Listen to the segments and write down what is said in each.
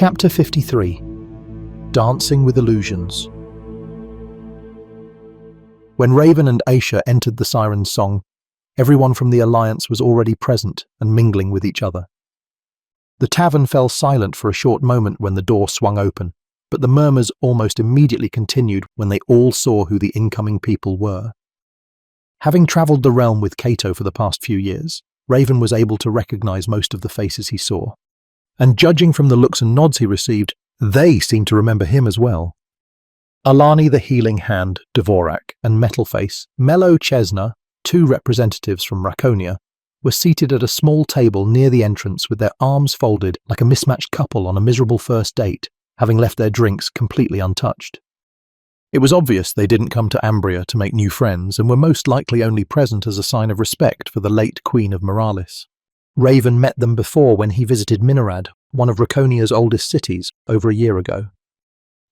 Chapter 53. Dancing with Illusions. When Raven and Aisha entered the Siren's song, everyone from the Alliance was already present and mingling with each other. The tavern fell silent for a short moment when the door swung open, but the murmurs almost immediately continued when they all saw who the incoming people were. Having travelled the realm with Cato for the past few years, Raven was able to recognize most of the faces he saw. And judging from the looks and nods he received, they seemed to remember him as well. Alani the Healing Hand, Dvorak, and Metalface, Mello Chesna, two representatives from Raconia, were seated at a small table near the entrance with their arms folded like a mismatched couple on a miserable first date, having left their drinks completely untouched. It was obvious they didn't come to Ambria to make new friends and were most likely only present as a sign of respect for the late Queen of Moralis. Raven met them before when he visited Minorad, one of Raconia's oldest cities, over a year ago.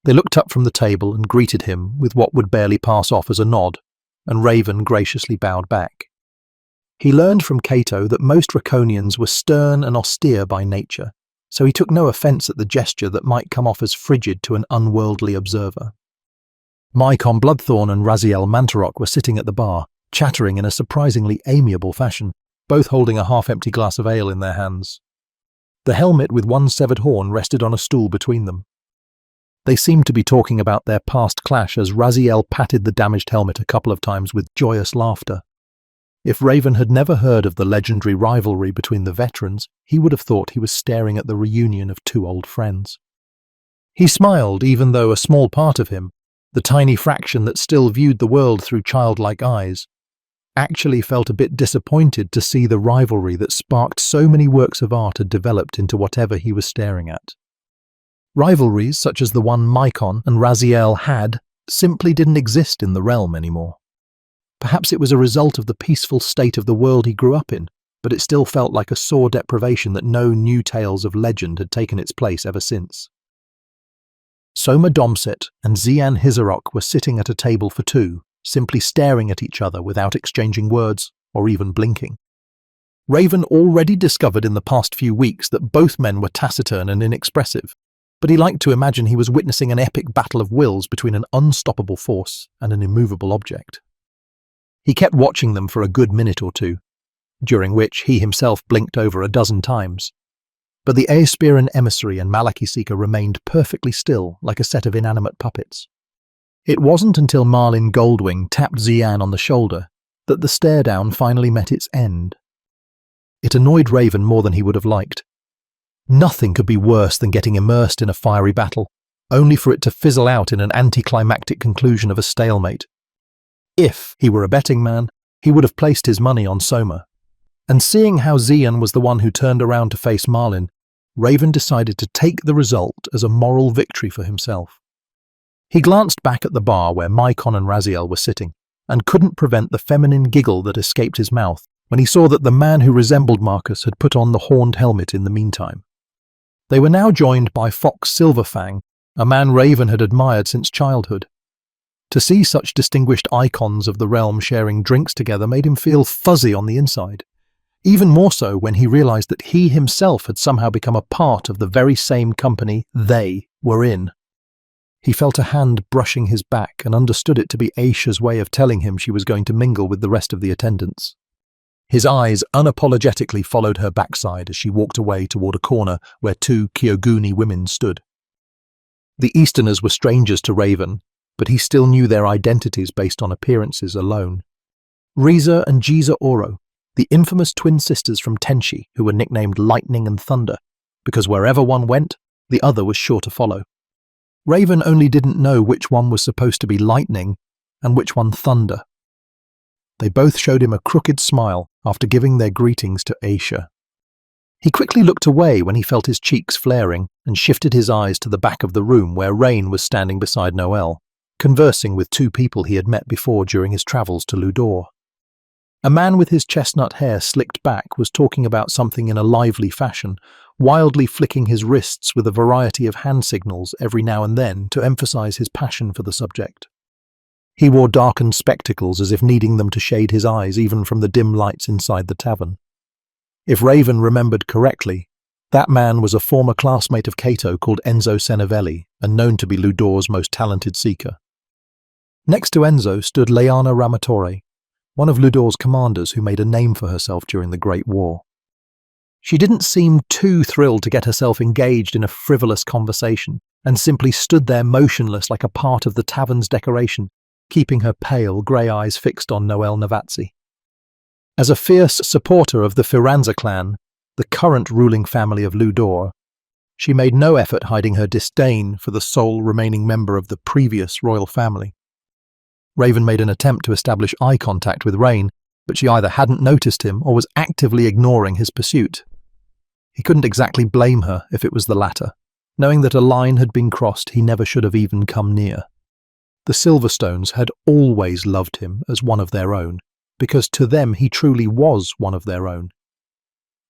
They looked up from the table and greeted him with what would barely pass off as a nod, and Raven graciously bowed back. He learned from Cato that most Raconians were stern and austere by nature, so he took no offence at the gesture that might come off as frigid to an unworldly observer. Mycon Bloodthorn and Raziel Mantarok were sitting at the bar, chattering in a surprisingly amiable fashion, both holding a half-empty glass of ale in their hands. The helmet with one severed horn rested on a stool between them. They seemed to be talking about their past clash as Raziel patted the damaged helmet a couple of times with joyous laughter. If Raven had never heard of the legendary rivalry between the veterans, he would have thought he was staring at the reunion of two old friends. He smiled even though a small part of him, the tiny fraction that still viewed the world through childlike eyes, actually felt a bit disappointed to see the rivalry that sparked so many works of art had developed into whatever he was staring at. Rivalries such as the one Mycon and Raziel had simply didn't exist in the realm anymore. Perhaps it was a result of the peaceful state of the world he grew up in, but it still felt like a sore deprivation that no new tales of legend had taken its place ever since. Soma Domset and Zian Hizarok were sitting at a table for two, simply staring at each other without exchanging words or even blinking. Raven already discovered in the past few weeks that both men were taciturn and inexpressive, but he liked to imagine he was witnessing an epic battle of wills between an unstoppable force and an immovable object. He kept watching them for a good minute or two, during which he himself blinked over a dozen times, but the Aespiran emissary and Malaki Seeker remained perfectly still like a set of inanimate puppets. It wasn't until Marlin Goldwing tapped Zian on the shoulder that the stare-down finally met its end. It annoyed Raven more than he would have liked. Nothing could be worse than getting immersed in a fiery battle, only for it to fizzle out in an anticlimactic conclusion of a stalemate. If he were a betting man, he would have placed his money on Soma. And seeing how Zian was the one who turned around to face Marlin, Raven decided to take the result as a moral victory for himself. He glanced back at the bar where Mycon and Raziel were sitting, and couldn't prevent the feminine giggle that escaped his mouth when he saw that the man who resembled Marcus had put on the horned helmet in the meantime. They were now joined by Fox Silverfang, a man Raven had admired since childhood. To see such distinguished icons of the realm sharing drinks together made him feel fuzzy on the inside, even more so when he realized that he himself had somehow become a part of the very same company they were in. He felt a hand brushing his back and understood it to be Aisha's way of telling him she was going to mingle with the rest of the attendants. His eyes unapologetically followed her backside as she walked away toward a corner where two Kyoguni women stood. The Easterners were strangers to Raven, but he still knew their identities based on appearances alone. Riza and Jiza Oro, the infamous twin sisters from Tenshi who were nicknamed Lightning and Thunder, because wherever one went, the other was sure to follow. Raven only didn't know which one was supposed to be lightning and which one thunder. They both showed him a crooked smile after giving their greetings to Aisha. He quickly looked away when he felt his cheeks flaring and shifted his eyes to the back of the room where Rain was standing beside Noelle, conversing with two people he had met before during his travels to Ludor. A man with his chestnut hair slicked back was talking about something in a lively fashion, wildly flicking his wrists with a variety of hand signals every now and then to emphasize his passion for the subject. He wore darkened spectacles as if needing them to shade his eyes even from the dim lights inside the tavern. If Raven remembered correctly, That man was a former classmate of Cato called Enzo Senevelli and known to be Ludor's most talented seeker. Next to Enzo stood Leana Ramatore, one of Ludor's commanders who made a name for herself during the Great War. She didn't seem too thrilled to get herself engaged in a frivolous conversation and simply stood there motionless like a part of the tavern's decoration, keeping her pale, grey eyes fixed on Noel Navazzi. As a fierce supporter of the Firanza clan, the current ruling family of Ludor, she made no effort hiding her disdain for the sole remaining member of the previous royal family. Raven made an attempt to establish eye contact with Rain, but she either hadn't noticed him or was actively ignoring his pursuit. He couldn't exactly blame her if it was the latter. Knowing that a line had been crossed, he never should have even come near. The Silverstones had always loved him as one of their own, because to them he truly was one of their own.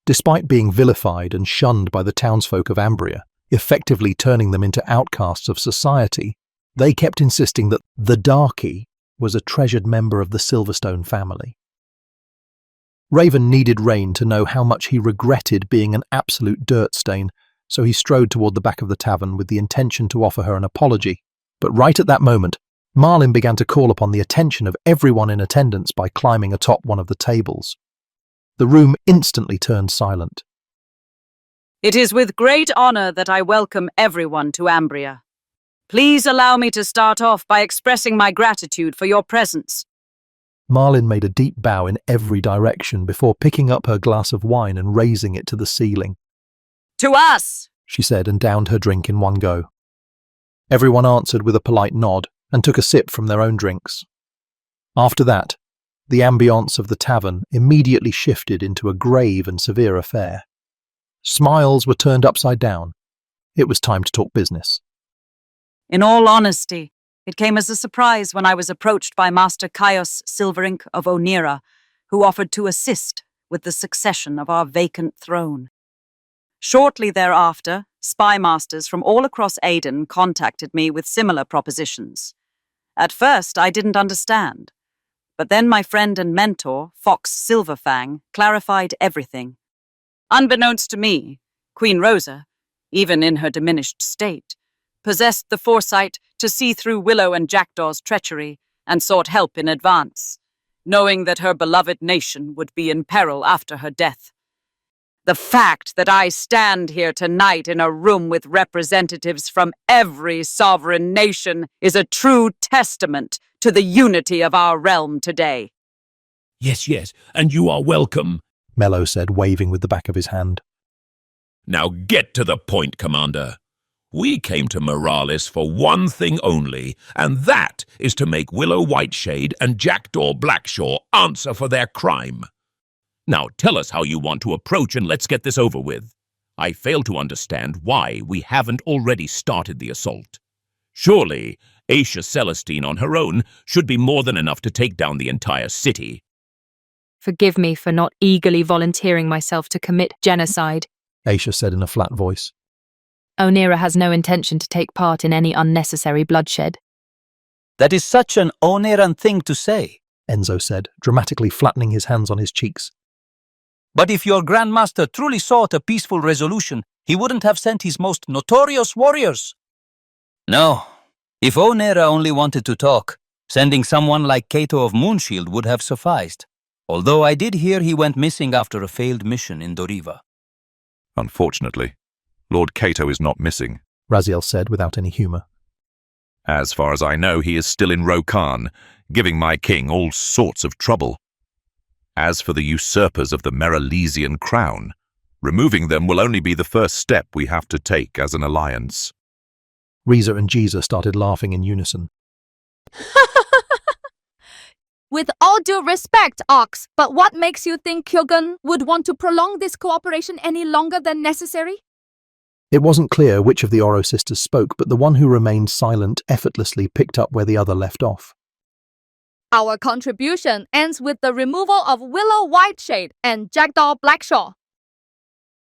Despite being vilified and shunned by the townsfolk of Ambria, effectively turning them into outcasts of society, they kept insisting that the Darkie was a treasured member of the Silverstone family. Raven needed Rain to know how much he regretted being an absolute dirt stain, so he strode toward the back of the tavern with the intention to offer her an apology. But right at that moment, Marlin began to call upon the attention of everyone in attendance by climbing atop one of the tables. The room instantly turned silent. It is with great honor that I welcome everyone to Ambria. Please allow me to start off by expressing my gratitude for your presence. Marlin made a deep bow in every direction before picking up her glass of wine and raising it to the ceiling. To us, she said, and downed her drink in one go. Everyone answered with a polite nod and took a sip from their own drinks. After that, the ambience of the tavern immediately shifted into a grave and severe affair. Smiles were turned upside down. It was time to talk business. In all honesty, it came as a surprise when I was approached by Master Caius Silverink of Onira, who offered to assist with the succession of our vacant throne. Shortly thereafter, spy masters from all across Aden contacted me with similar propositions. At first, I didn't understand, but then my friend and mentor, Fox Silverfang, clarified everything. Unbeknownst to me, Queen Rosa, even in her diminished state, possessed the foresight to see through Willow and Jackdaw's treachery and sought help in advance, knowing that her beloved nation would be in peril after her death. The fact that I stand here tonight in a room with representatives from every sovereign nation is a true testament to the unity of our realm today. Yes, and you are welcome, Mello said, waving with the back of his hand. Now get to the point, Commander. We came to Moralis for one thing only, and that is to make Willow Whiteshade and Jackdaw Blackshaw answer for their crime. Now tell us how you want to approach and let's get this over with. I fail to understand why we haven't already started the assault. Surely, Aisha Celestine on her own should be more than enough to take down the entire city. Forgive me for not eagerly volunteering myself to commit genocide, Aisha said in a flat voice. Onira has no intention to take part in any unnecessary bloodshed. That is such an Oneran thing to say, Enzo said, dramatically flattening his hands on his cheeks. But if your Grandmaster truly sought a peaceful resolution, he wouldn't have sent his most notorious warriors. No, if Onera only wanted to talk, sending someone like Cato of Moonshield would have sufficed. Although I did hear he went missing after a failed mission in Doriva. Unfortunately, Lord Cato is not missing, Raziel said without any humour. As far as I know, he is still in Rokan, giving my king all sorts of trouble. As for the usurpers of the Meralesian crown, removing them will only be the first step we have to take as an alliance. Reza and Jiza started laughing in unison. With all due respect, Ox, but what makes you think Kyogun would want to prolong this cooperation any longer than necessary? It wasn't clear which of the Oro sisters spoke, but the one who remained silent effortlessly picked up where the other left off. Our contribution ends with the removal of Willow Whiteshade and Jackdaw Blackshaw.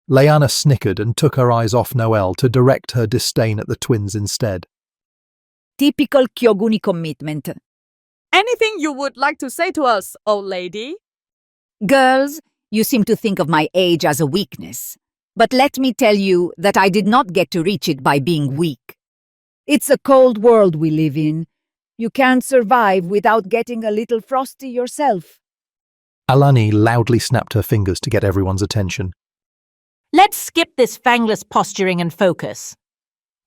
Leanna snickered and took her eyes off Noelle to direct her disdain at the twins instead. Typical Kyoguni commitment. Anything you would like to say to us, old lady? Girls, you seem to think of my age as a weakness. But let me tell you that I did not get to reach it by being weak. It's a cold world we live in. You can't survive without getting a little frosty yourself. Alani loudly snapped her fingers to get everyone's attention. Let's skip this fangless posturing and focus.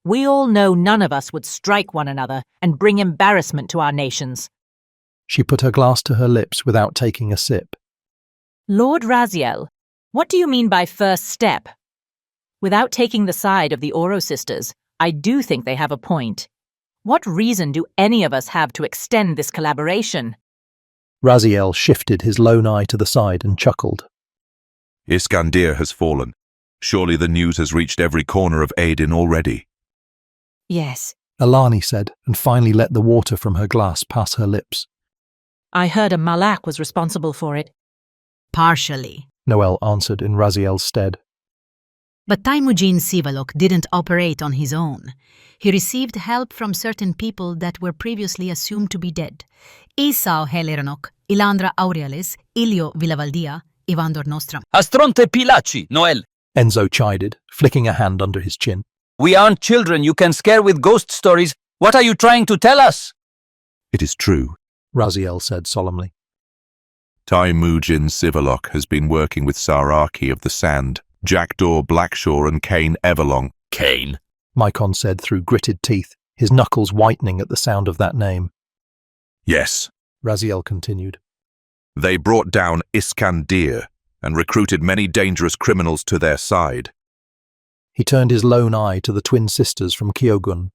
We all know none of us would strike one another and bring embarrassment to our nations. She put her glass to her lips without taking a sip. Lord Raziel, what do you mean by first step? Without taking the side of the Oro sisters, I do think they have a point. What reason do any of us have to extend this collaboration? Raziel shifted his lone eye to the side and chuckled. Iskandir has fallen. Surely the news has reached every corner of Aden already. Yes. Alani said, and finally let the water from her glass pass her lips. I heard a Malak was responsible for it. Partially. Noel answered in Raziel's stead. But Taimujin Sivalok didn't operate on his own. He received help from certain people that were previously assumed to be dead. Isao Heleronok, Ilandra Aurealis, Ilio Villavaldia, Ivandor Nostrum. Astronte Pilaci, Noel. Enzo chided, flicking a hand under his chin. We aren't children you can scare with ghost stories. What are you trying to tell us? It is true, Raziel said solemnly. Taimujin Sivalok has been working with Saraki of the Sand, Jackdaw Blackshaw and Cain Everlong. Cain? Mycon said through gritted teeth, his knuckles whitening at the sound of that name. Yes, Raziel continued. they brought down Iskandir and recruited many dangerous criminals to their side. He turned his lone eye to the twin sisters from Kyogun.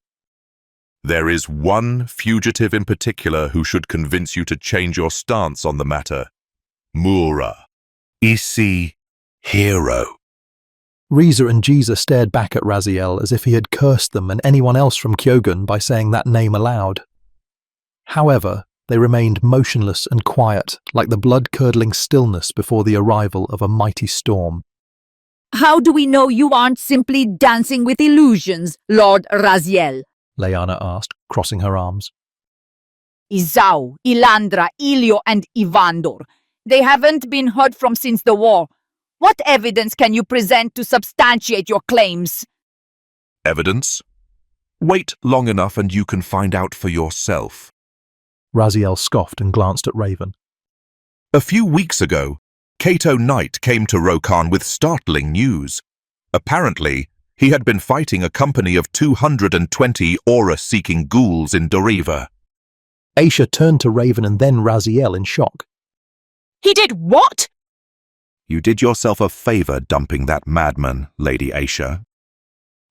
There is one fugitive in particular who should convince you to change your stance on the matter. Mura. Isi Hero. Reza and Jiza stared back at Raziel as if he had cursed them and anyone else from Kyogun by saying that name aloud. However, they remained motionless and quiet, like the blood-curdling stillness before the arrival of a mighty storm. How do we know you aren't simply dancing with illusions, Lord Raziel? Lyanna asked, crossing her arms. Isao, Ilandra, Ilio, and Ivandor. They haven't been heard from since the war. What evidence can you present to substantiate your claims? Evidence? Wait long enough and you can find out for yourself. Raziel scoffed and glanced at Raven. A few weeks ago, Cato Knight came to Rokan with startling news. Apparently, he had been fighting a company of 220 aura-seeking ghouls in Doriva. Aisha turned to Raven and then Raziel in shock. He did what? You did yourself a favor dumping that madman, Lady Aisha.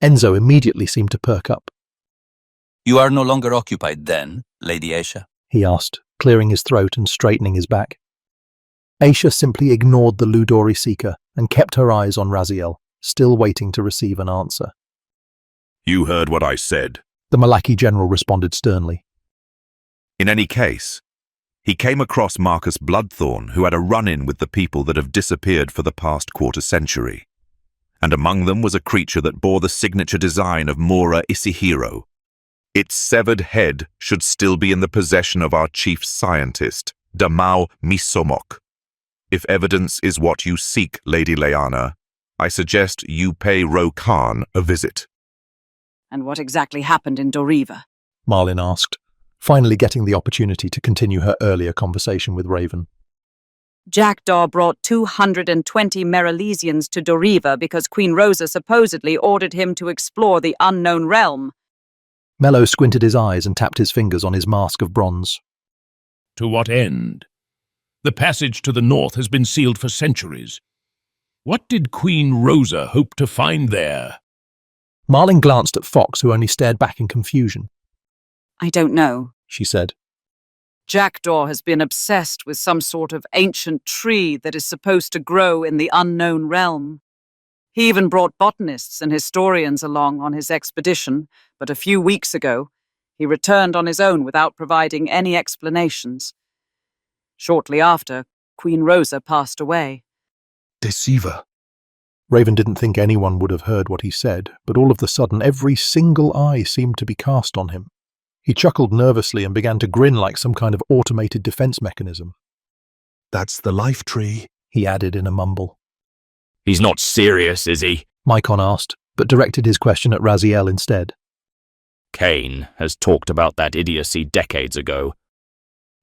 Enzo immediately seemed to perk up. You are no longer occupied then, Lady Aisha? He asked, clearing his throat and straightening his back. Aisha simply ignored the Ludori seeker and kept her eyes on Raziel, still waiting to receive an answer. You heard what I said. The Malaki general responded sternly. In any case, he came across Marcus Bloodthorn, who had a run-in with the people that have disappeared for the past quarter-century. And among them was a creature that bore the signature design of Mura Isihiro. Its severed head should still be in the possession of our chief scientist, Damao Misomok. If evidence is what you seek, Lady Lyanna, I suggest you pay Rokan a visit. And what exactly happened in Doriva? Marlin asked, finally getting the opportunity to continue her earlier conversation with Raven. Jackdaw brought 220 Meralesians to Doriva because Queen Rosa supposedly ordered him to explore the unknown realm. Mello squinted his eyes and tapped his fingers on his mask of bronze. To what end? The passage to the north has been sealed for centuries. What did Queen Rosa hope to find there? Marlin glanced at Fox, who only stared back in confusion. I don't know, She said. Jackdaw has been obsessed with some sort of ancient tree that is supposed to grow in the unknown realm. He even brought botanists and historians along on his expedition, but a few weeks ago, he returned on his own without providing any explanations. Shortly after, Queen Rosa passed away. Deceiver. Raven didn't think anyone would have heard what he said, but all of a sudden every single eye seemed to be cast on him. He chuckled nervously and began to grin like some kind of automated defense mechanism. That's the life tree, he added in a mumble. He's not serious, is he? Mycon asked, but directed his question at Raziel instead. Kane has talked about that idiocy decades ago.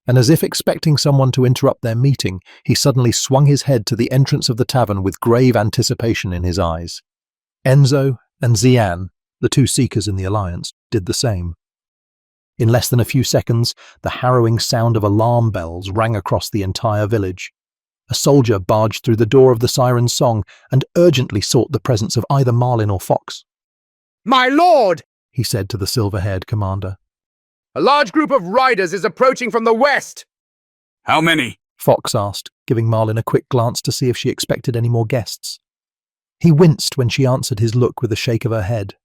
And as if expecting someone to interrupt their meeting, he suddenly swung his head to the entrance of the tavern with grave anticipation in his eyes. Enzo and Xian, the two seekers in the Alliance, did the same. In less than a few seconds, the harrowing sound of alarm bells rang across the entire village. A soldier barged through the door of the Siren's Song and urgently sought the presence of either Marlin or Fox. "My lord," he said to the silver-haired commander. "a large group of riders is approaching from the west." How many? Fox asked, giving Marlin a quick glance to see if she expected any more guests. He winced when she answered his look with a shake of her head.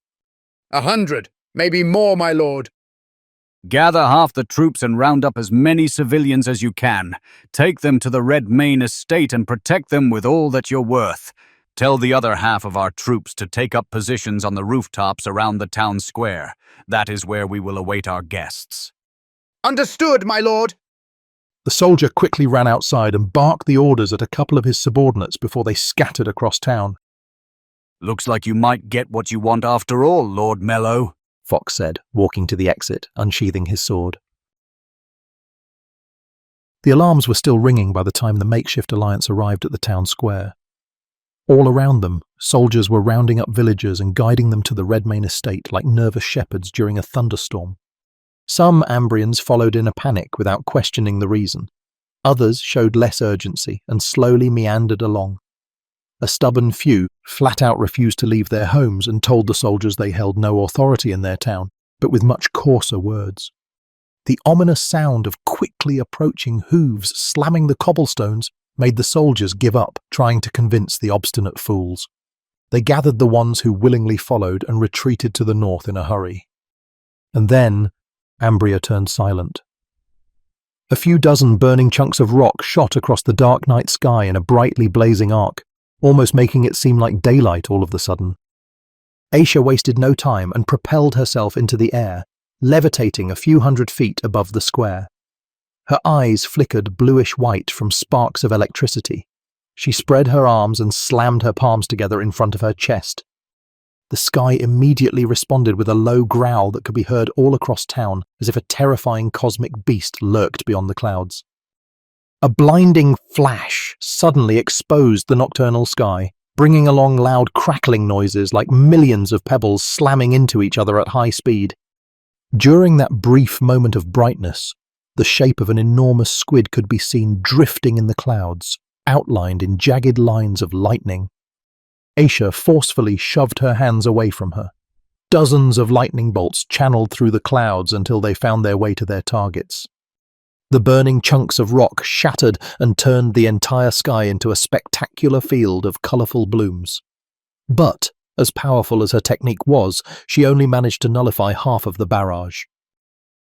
100, maybe more, my lord. Gather half the troops and round up as many civilians as you can. Take them to the Red Mane estate and protect them with all that you're worth. Tell the other half of our troops to take up positions on the rooftops around the town square. That is where we will await our guests. Understood, my lord. The soldier quickly ran outside and barked the orders at a couple of his subordinates before they scattered across town. Looks like you might get what you want after all, Lord Mello, Fox said, walking to the exit, unsheathing his sword. The alarms were still ringing by the time the makeshift alliance arrived at the town square. All around them, soldiers were rounding up villagers and guiding them to the Redmane estate like nervous shepherds during a thunderstorm. Some Ambrians followed in a panic without questioning the reason. Others showed less urgency and slowly meandered along. A stubborn few flat out refused to leave their homes and told the soldiers they held no authority in their town, but with much coarser words. The ominous sound of quickly approaching hooves slamming the cobblestones made the soldiers give up trying to convince the obstinate fools. They gathered the ones who willingly followed and retreated to the north in a hurry. And then Ambria turned silent. A few dozen burning chunks of rock shot across the dark night sky in a brightly blazing arc, almost making it seem like daylight all of a sudden. Aisha wasted no time and propelled herself into the air, levitating a few hundred feet above the square. Her eyes flickered bluish-white from sparks of electricity. She spread her arms and slammed her palms together in front of her chest. The sky immediately responded with a low growl that could be heard all across town, as if a terrifying cosmic beast lurked beyond the clouds. A blinding flash suddenly exposed the nocturnal sky, bringing along loud crackling noises like millions of pebbles slamming into each other at high speed. During that brief moment of brightness, the shape of an enormous squid could be seen drifting in the clouds, outlined in jagged lines of lightning. Aisha forcefully shoved her hands away from her. Dozens of lightning bolts channeled through the clouds until they found their way to their targets. The burning chunks of rock shattered and turned the entire sky into a spectacular field of colourful blooms. But, as powerful as her technique was, she only managed to nullify half of the barrage.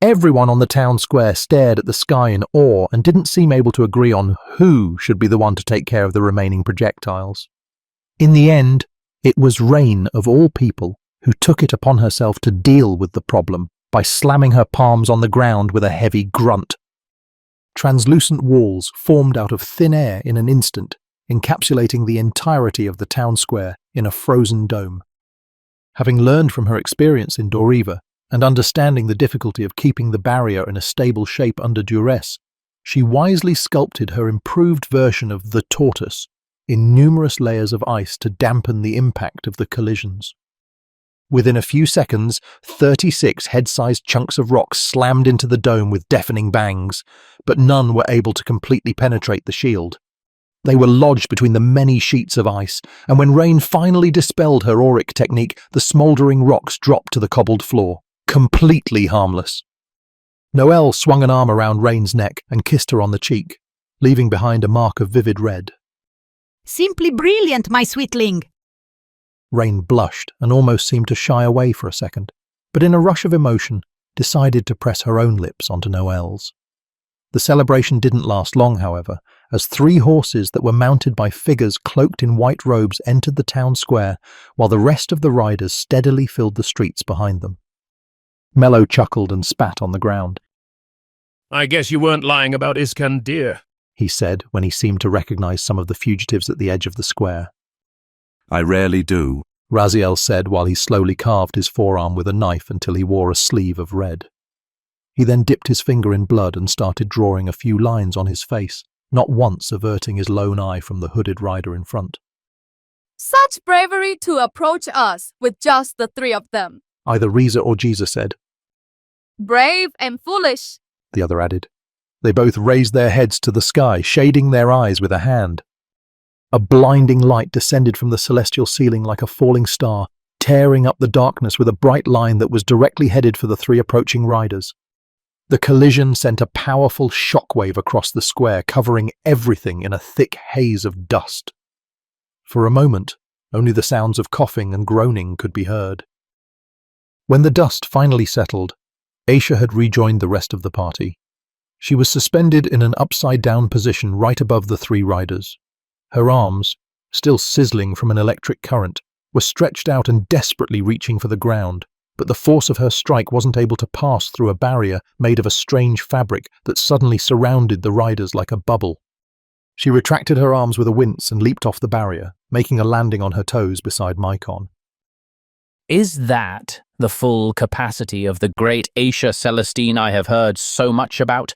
Everyone on the town square stared at the sky in awe and didn't seem able to agree on who should be the one to take care of the remaining projectiles. In the end, it was Rain, of all people, who took it upon herself to deal with the problem by slamming her palms on the ground with a heavy grunt. Translucent walls formed out of thin air in an instant, encapsulating the entirety of the town square in a frozen dome. Having learned from her experience in Doriva and understanding the difficulty of keeping the barrier in a stable shape under duress, she wisely sculpted her improved version of the tortoise in numerous layers of ice to dampen the impact of the collisions. Within a few seconds, 36 head-sized chunks of rock slammed into the dome with deafening bangs, but none were able to completely penetrate the shield. They were lodged between the many sheets of ice, and when Rain finally dispelled her auric technique, the smouldering rocks dropped to the cobbled floor, completely harmless. Noelle swung an arm around Rain's neck and kissed her on the cheek, leaving behind a mark of vivid red. Simply brilliant, my sweetling! Rain blushed and almost seemed to shy away for a second, but in a rush of emotion, decided to press her own lips onto Noelle's. The celebration didn't last long, however, as 3 horses that were mounted by figures cloaked in white robes entered the town square, while the rest of the riders steadily filled the streets behind them. Mello chuckled and spat on the ground. I guess you weren't lying about Iskandir, he said when he seemed to recognize some of the fugitives at the edge of the square. I rarely do. Raziel said while he slowly carved his forearm with a knife until he wore a sleeve of red. He then dipped his finger in blood and started drawing a few lines on his face, not once averting his lone eye from the hooded rider in front. Such bravery to approach us with just the three of them. Either Reza or Jesus said. Brave and foolish, the other added. They both raised their heads to the sky, shading their eyes with a hand. A blinding light descended from the celestial ceiling like a falling star, tearing up the darkness with a bright line that was directly headed for the three approaching riders. The collision sent a powerful shockwave across the square, covering everything in a thick haze of dust. For a moment, only the sounds of coughing and groaning could be heard. When the dust finally settled, Aisha had rejoined the rest of the party. She was suspended in an upside-down position right above the three riders. Her arms, still sizzling from an electric current, were stretched out and desperately reaching for the ground, but the force of her strike wasn't able to pass through a barrier made of a strange fabric that suddenly surrounded the riders like a bubble. She retracted her arms with a wince and leaped off the barrier, making a landing on her toes beside Mycon. Is that the full capacity of the great Aisha Celestine I have heard so much about?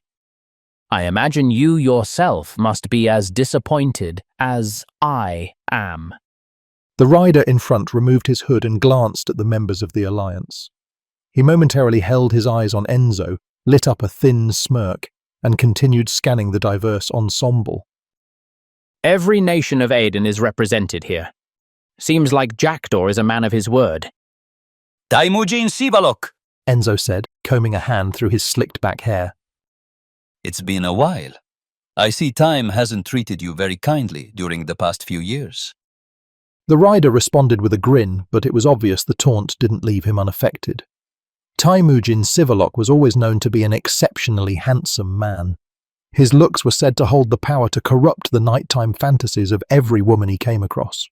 I imagine you yourself must be as disappointed as I am. The rider in front removed his hood and glanced at the members of the Alliance. He momentarily held his eyes on Enzo, lit up a thin smirk, and continued scanning the diverse ensemble. Every nation of Aden is represented here. Seems like Jackdaw is a man of his word. Taimujin Sivalok, Enzo said, combing a hand through his slicked-back hair. It's been a while. I see time hasn't treated you very kindly during the past few years. The rider responded with a grin, but it was obvious the taunt didn't leave him unaffected. Taimujin Sivalok was always known to be an exceptionally handsome man. His looks were said to hold the power to corrupt the nighttime fantasies of every woman he came across.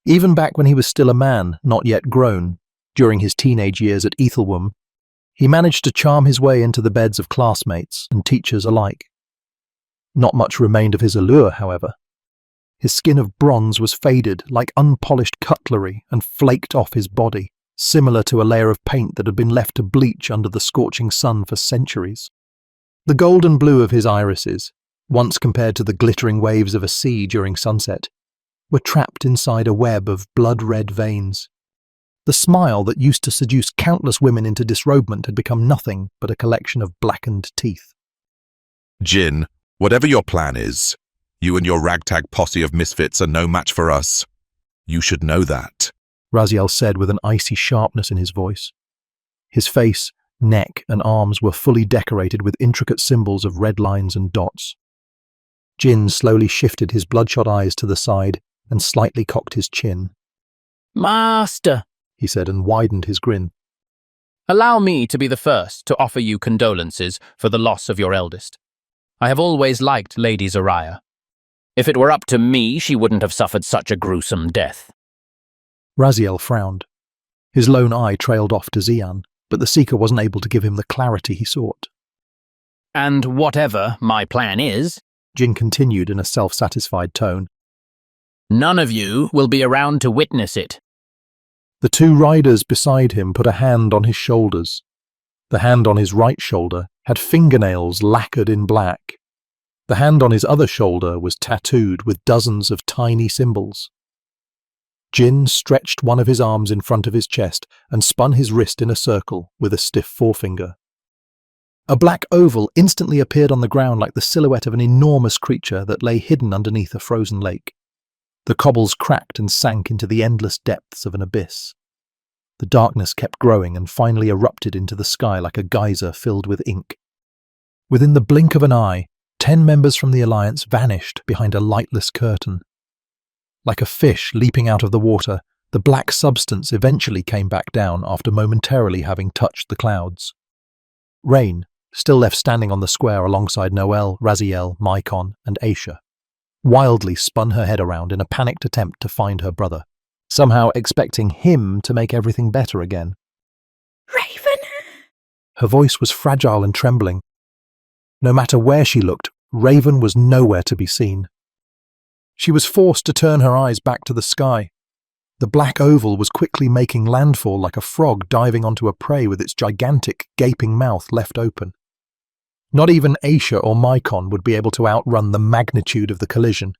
Even back when he was still a man, not yet grown, during his teenage years at Ethelwom, he managed to charm his way into the beds of classmates and teachers alike. Not much remained of his allure, however. His skin of bronze was faded like unpolished cutlery and flaked off his body, similar to a layer of paint that had been left to bleach under the scorching sun for centuries. The golden blue of his irises, once compared to the glittering waves of a sea during sunset, were trapped inside a web of blood-red veins. The smile that used to seduce countless women into disrobement had become nothing but a collection of blackened teeth. Jin, whatever your plan is, you and your ragtag posse of misfits are no match for us. You should know that, Raziel said with an icy sharpness in his voice. His face, neck, and arms were fully decorated with intricate symbols of red lines and dots. Jin slowly shifted his bloodshot eyes to the side and slightly cocked his chin. Master, he said, and widened his grin. Allow me to be the first to offer you condolences for the loss of your eldest. I have always liked Lady Zariah. If it were up to me, she wouldn't have suffered such a gruesome death. Raziel frowned. His lone eye trailed off to Xian, but the Seeker wasn't able to give him the clarity he sought. And whatever my plan is, Jin continued in a self-satisfied tone, none of you will be around to witness it. The two riders beside him put a hand on his shoulders. The hand on his right shoulder had fingernails lacquered in black. The hand on his other shoulder was tattooed with dozens of tiny symbols. Jin stretched one of his arms in front of his chest and spun his wrist in a circle with a stiff forefinger. A black oval instantly appeared on the ground like the silhouette of an enormous creature that lay hidden underneath a frozen lake. The cobbles cracked and sank into the endless depths of an abyss. The darkness kept growing and finally erupted into the sky like a geyser filled with ink. Within the blink of an eye, 10 members from the Alliance vanished behind a lightless curtain. Like a fish leaping out of the water, the black substance eventually came back down after momentarily having touched the clouds. Rain, still left standing on the square alongside Noel, Raziel, Mycon, and Aisha, wildly spun her head around in a panicked attempt to find her brother, somehow expecting him to make everything better again. Raven! Her voice was fragile and trembling. No matter where she looked, Raven was nowhere to be seen. She was forced to turn her eyes back to the sky, The black oval was quickly making landfall like a frog diving onto a prey with its gigantic, gaping mouth left open. Not even Aisha or Mycon would be able to outrun the magnitude of the collision,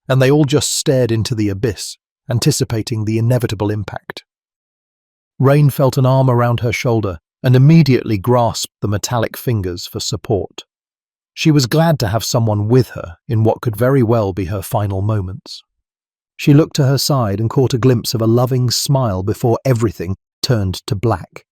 and they all just stared into the abyss, anticipating the inevitable impact. Rain felt an arm around her shoulder and immediately grasped the metallic fingers for support. She was glad to have someone with her in what could very well be her final moments. She looked to her side and caught a glimpse of a loving smile before everything turned to black.